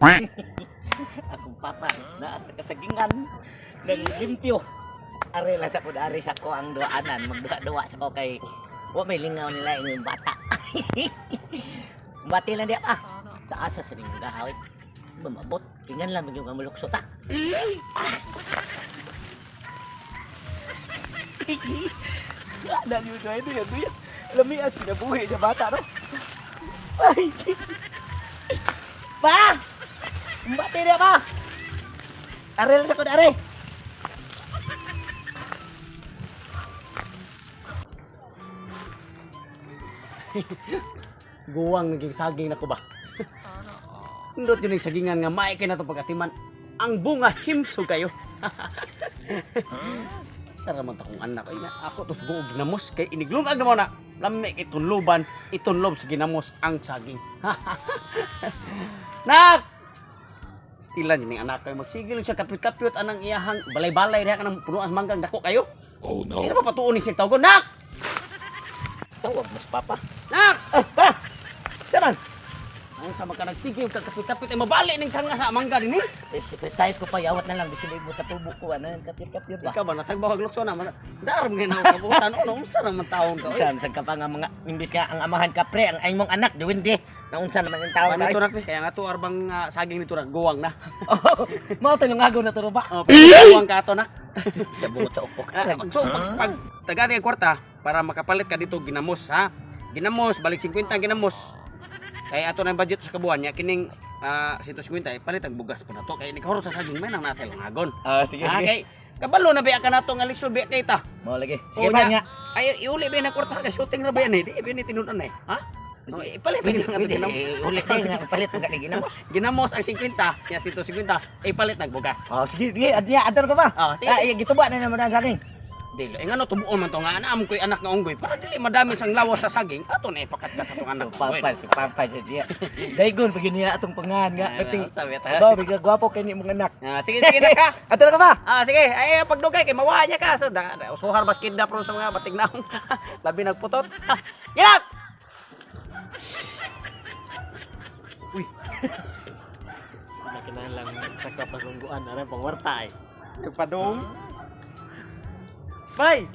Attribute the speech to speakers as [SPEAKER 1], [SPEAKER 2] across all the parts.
[SPEAKER 1] Akong papa naa sa kasagingan ng limpyo. Are lang sa pud-ari sa ko ang duaanan, magduwa-duwa sa ko kay wa may lingaw nila yung bata. Bati lang di ah. Taasa sa ning gahawit. Mamabot, tingnan lang yung kamulukso ta. Ada niyo sa ito yan, tuya. Lamias kinabuhi na bata, no? Ay! Pa! Bati niya pa! Are lang sa ko, are!
[SPEAKER 2] Guwang naging saging na ko ba? Ndot yun yung sagingan nga maikay na ito pagkatiman. Ang bunga himso kayo. Saraman ta kong anak ay na ako tos buog ginamos kay iniglungag na mo na. Lami kay tunluban, itunlob sa ginamos ang saging. Nak! Stilan yun yung anak kayo. Magsigil siya kapyot-kapyot anang iyahang balay-balay diha ka ng punuan manggang dako kayo.
[SPEAKER 3] Oh no.
[SPEAKER 2] Hindi na mapatuon ni siya tawag ko. Nak!
[SPEAKER 1] Tawag mas papa.
[SPEAKER 2] Nak!
[SPEAKER 1] Pa! Saman!
[SPEAKER 2] Ang sama ka nagsigil kapyot-kapyot ay mabali ning sanga sa mangga din eh.
[SPEAKER 1] Precise ko pa, yawat na lang. Bisilib mo sa tubo ko, ano, kapit-kapit ba?
[SPEAKER 2] Ikaw ba natagbawag lukso na? Daram nga na ako kabutan. Unsa naman taon ka?
[SPEAKER 1] Isam, sa ka pa nga mga, imbis ka ang amahan kapre, ang ay mong anak, diwin di. Naunsa naman yung tao
[SPEAKER 2] Paano
[SPEAKER 1] tayo.
[SPEAKER 2] ito na, kaya nga to arbang saging nito na, guwang na.
[SPEAKER 1] Mao to yung agaw na to ba?
[SPEAKER 2] Oh, guwang ka ito na.
[SPEAKER 1] Sa buto ko.
[SPEAKER 2] So, pag tagadi ang kwarta, para makapalit ka dito, ginamos, ha? Ginamos, balik 50 ginamos. Kaya ato na yung budget sa kabuhan niya, kining 150, palit ang bugas po na to. Kaya nikahurot sa saging, may nang natin lang agon.
[SPEAKER 1] Sige,
[SPEAKER 2] Ah,
[SPEAKER 1] sige.
[SPEAKER 2] kay, kabalo na ba ka na to nga lisod ba kay ta?
[SPEAKER 1] Mau lagi.
[SPEAKER 2] O
[SPEAKER 1] Sige ba
[SPEAKER 2] nya,
[SPEAKER 1] nga?
[SPEAKER 2] ay iuli ba na kwarta ka shooting na ba yan eh? Di ba ni tinunan eh? Ha? No, ipalit
[SPEAKER 1] Pwede,
[SPEAKER 2] nga
[SPEAKER 1] pwede.
[SPEAKER 2] ginamos.
[SPEAKER 1] Ulit tayo nga, palit mo galing ginamos.
[SPEAKER 2] Ginamos ang 50, kaya 150, ipalit ng bugas.
[SPEAKER 1] Oh, sige, sige. Adar ko ba?
[SPEAKER 2] Sige.
[SPEAKER 1] Gituba na naman ang saging.
[SPEAKER 2] Dili, eh ngano tubuon man to nga anaam ko'y anak nga unggoy para dili madami sang lawas sa saging, ato na ipakatkat sa tong anak.
[SPEAKER 1] Papay sa dia. Daygon pag niya atong pangahan nga. Ating
[SPEAKER 2] sabi ta.
[SPEAKER 1] ba, bigla gwapo kay ni mong anak.
[SPEAKER 2] Sige na ka.
[SPEAKER 1] Adar ka ba?
[SPEAKER 2] Sige, ay pagdugay kay mawaha niya ka. So usuhar bas kidnap ron sa mga batig naong. Labi nagputot. Ginak! Uy.
[SPEAKER 1] Kinahanglan sa kapasungguan na pangwarta eh.
[SPEAKER 2] Padong.
[SPEAKER 1] Bay!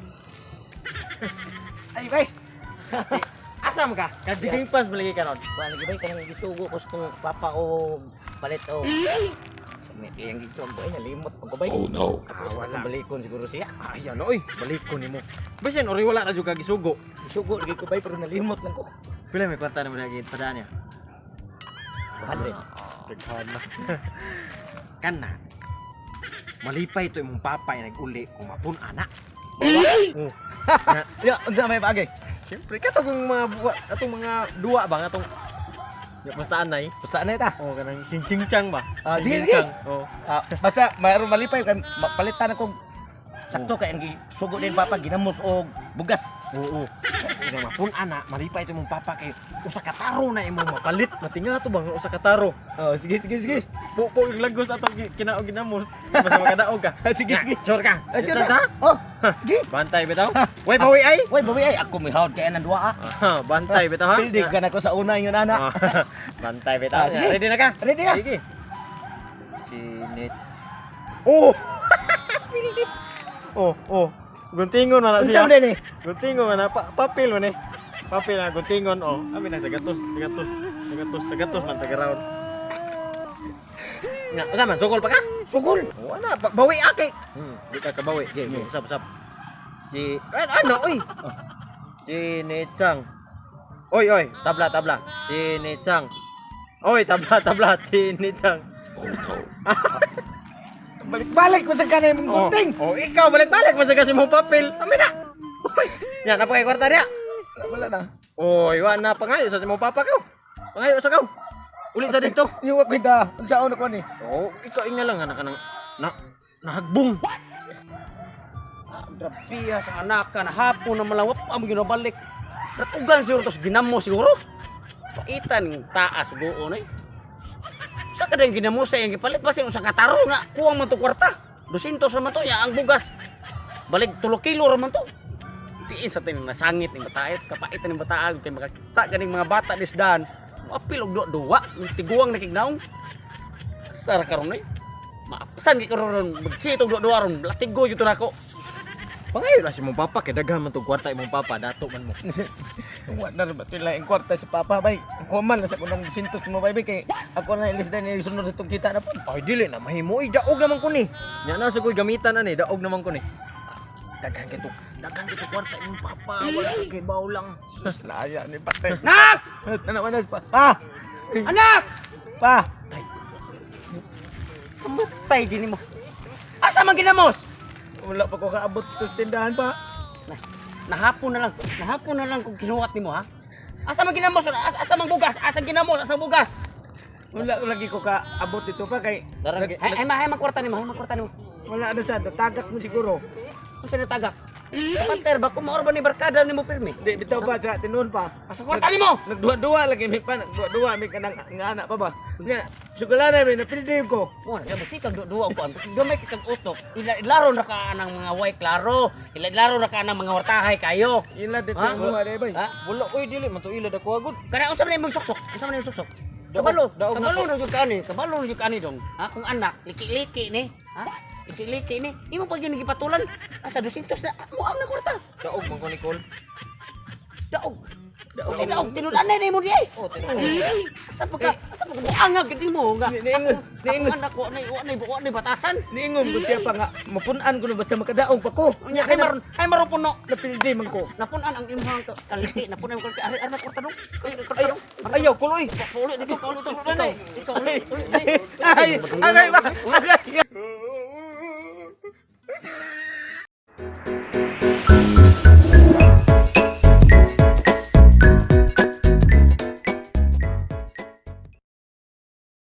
[SPEAKER 1] Ay, bay!
[SPEAKER 2] Asam ka?
[SPEAKER 1] Kadiging pas malagi ka ron. Ba lagi bay kanang gisugo ko sa kong papa o palit o. Sa meti yang gito ang boy nalimot pag bay.
[SPEAKER 3] Oh no.
[SPEAKER 1] Wala balikon siguro siya.
[SPEAKER 4] Ayan oy, balik ko nimo. Bisan ori wala na jud ka gisugo.
[SPEAKER 1] Gisugo lagi ko bay pero nalimot lang ko.
[SPEAKER 4] Pila may kwarta naman lagi padaan niya.
[SPEAKER 1] Padre.
[SPEAKER 4] Daghan na. Kana. Malipay to imong papa ay nag-uli kung mapun anak. Oh.
[SPEAKER 1] Ya, unsa may bagay?
[SPEAKER 4] Siyempre katong mga atong mga duwa ba atong ya pastaan nay.
[SPEAKER 1] Basta na ita.
[SPEAKER 4] Oh, kanang ching-ching-chang ba?
[SPEAKER 1] Sige,
[SPEAKER 4] Ching-ching-chang.
[SPEAKER 1] sige.
[SPEAKER 4] Oh.
[SPEAKER 1] Basta mayroon malipay kan palitan ako. Sakto kay ang sugo din papa ginamos og bugas.
[SPEAKER 4] Oo. Ina mapun anak, malipay to imong papa kay usa ka taro na imong mapalit. Matinga to bang usa ka taro.
[SPEAKER 1] Oh, sige, sige, sige.
[SPEAKER 4] Pupo yung lagos atong kinaog ginamos. Basta makadaog ka.
[SPEAKER 1] Sige, sige.
[SPEAKER 4] Sure ka?
[SPEAKER 1] Sure
[SPEAKER 4] Ito
[SPEAKER 1] ka? Oh, sige.
[SPEAKER 4] Bantay bitaw. Way bawi ay.
[SPEAKER 1] Oy, bawi ay ako may hawd kay anang duwa ah.
[SPEAKER 4] Bantay bitaw ha.
[SPEAKER 1] Pildig ka na ko sa una yun ana.
[SPEAKER 4] Bantay bitaw.
[SPEAKER 1] Sige.
[SPEAKER 4] Ready na ka?
[SPEAKER 1] Ready na.
[SPEAKER 4] Sige. Sinit.
[SPEAKER 1] Oh,
[SPEAKER 4] Oh. Guntingon na
[SPEAKER 1] unsa
[SPEAKER 4] siya.
[SPEAKER 1] man din eh?
[SPEAKER 4] Guntingon na papel man eh. Papel na guntingon oh. Abi na tagatos man tagaround. Nga, usa man sugol pa ka?
[SPEAKER 1] Sugol.
[SPEAKER 4] Wala, bawi aki. Di ka kabawi. Sige, usap. Si ano oy? Si Nitsang. Oy, tabla. Si Nitsang. Oy, tabla, si Nitsang.
[SPEAKER 3] Oh no.
[SPEAKER 1] Balik-balik ko sa kanay mong gunting.
[SPEAKER 4] Oh, ikaw balik mo sa kasi mo papel. Amin na. Oy, yan napakay kwarta niya.
[SPEAKER 1] Wala na.
[SPEAKER 4] Oy, wa na pangayo sa mo papa ko. Pangayo sa kaw. Ulit sa dito.
[SPEAKER 1] Iwa ko da. Unsa una ko ni?
[SPEAKER 4] Oh, ikaw inga lang anak nang nahagbong.
[SPEAKER 2] Grabiya sa anak ka na hapon na malawap ang ginabalik. Natugan siguro tos ginamo siguro. Paitan ng taas buo na eh. Sa kadang ginamo sa yung gipalit basin usa ka taro nga kuwang man to kwarta. 200 naman to ya ang bugas. Balik 3 kilo raman to. Tiin sa tin nasangit ning bataet, kapaitan ning bataag kay makakita ganing mga bata disdan. Apil og duwa, tiguang nakignaong. Asa ra karon eh. Maapsan gi karon magsitog duwa ron latigo jud nako.
[SPEAKER 4] Pangayo na si mong papa kay daghan man tong kwarta imong papa dato man mo.
[SPEAKER 1] Wa na ba tila ang kwarta sa papa bay. Ako man sa kunang sintos mo bay kay ako na ilis na sunod itong kita na po.
[SPEAKER 4] Ay dili na mahimo ay daog naman ko ni. Nya na sa ko'y gamitan ani daog naman ko ni. Daghan kito kwarta imong papa wala kay baw lang.
[SPEAKER 1] Sus laya ni patay.
[SPEAKER 2] Nak!
[SPEAKER 1] Ano man pa?
[SPEAKER 2] Anak!
[SPEAKER 1] Pa.
[SPEAKER 2] Kamatay din mo. Asa man ginamos?
[SPEAKER 1] Wala pa ko kaabot sa tindahan pa.
[SPEAKER 2] Nahapon na lang kung kinuwat nimo ha. Asa man ginamos? Asa man bugas? Asa ginamos? Asa bugas?
[SPEAKER 1] Wala lagi ko kaabot ito pa kay
[SPEAKER 2] Ay magkwarta nimo,
[SPEAKER 1] wala na sa tagak mo siguro.
[SPEAKER 2] Unsa na tagak? Panter ba kumaor ba ni barkada nimo pirmi?
[SPEAKER 1] Di bitaw pa sa tinuon pa.
[SPEAKER 2] Asa kwarta nimo?
[SPEAKER 1] Nagduwa-duwa lagi mi pa nagduwa-duwa mi kanang nga anak pa ba. Nya sugalana mi napildim ko.
[SPEAKER 2] Mo, ya magsikag duwa ko. Gamay kag utok. Ilaro na ka nang mga way klaro. Ilaro na ka nang mga wartahay kayo.
[SPEAKER 1] Ila dito
[SPEAKER 2] Ha?
[SPEAKER 1] mo ada bay.
[SPEAKER 2] Ha?
[SPEAKER 4] Wala oy dili man to ilad ako agud.
[SPEAKER 2] Kana unsa man imong suksok? Kabalo na jud kani dong. Ha kung anak liki-liki ni, ha? Liki-liki ni. Imo pag yun gipatulan. Asa 200 na mo ang na kwarta.
[SPEAKER 4] Daog man ko ni Col.
[SPEAKER 2] Daog. Daog tinudan na mo di ay.
[SPEAKER 4] Oh, tinuod.
[SPEAKER 2] Asa pa ka mo angag gid mo nga.
[SPEAKER 1] Niingon.
[SPEAKER 2] Anak ko na batasan.
[SPEAKER 1] Niingon ko siya pa nga mapunan ko na basta makadaog pa ko.
[SPEAKER 2] Unya kay maron puno.
[SPEAKER 1] Napildim ko.
[SPEAKER 2] Napunan ang imong kaliti, napunan ko ari na kwarta dong.
[SPEAKER 4] Ayaw Col oy.
[SPEAKER 2] Paulit dito, paulit to. Ikaw ulit.
[SPEAKER 1] Ay, agay ba?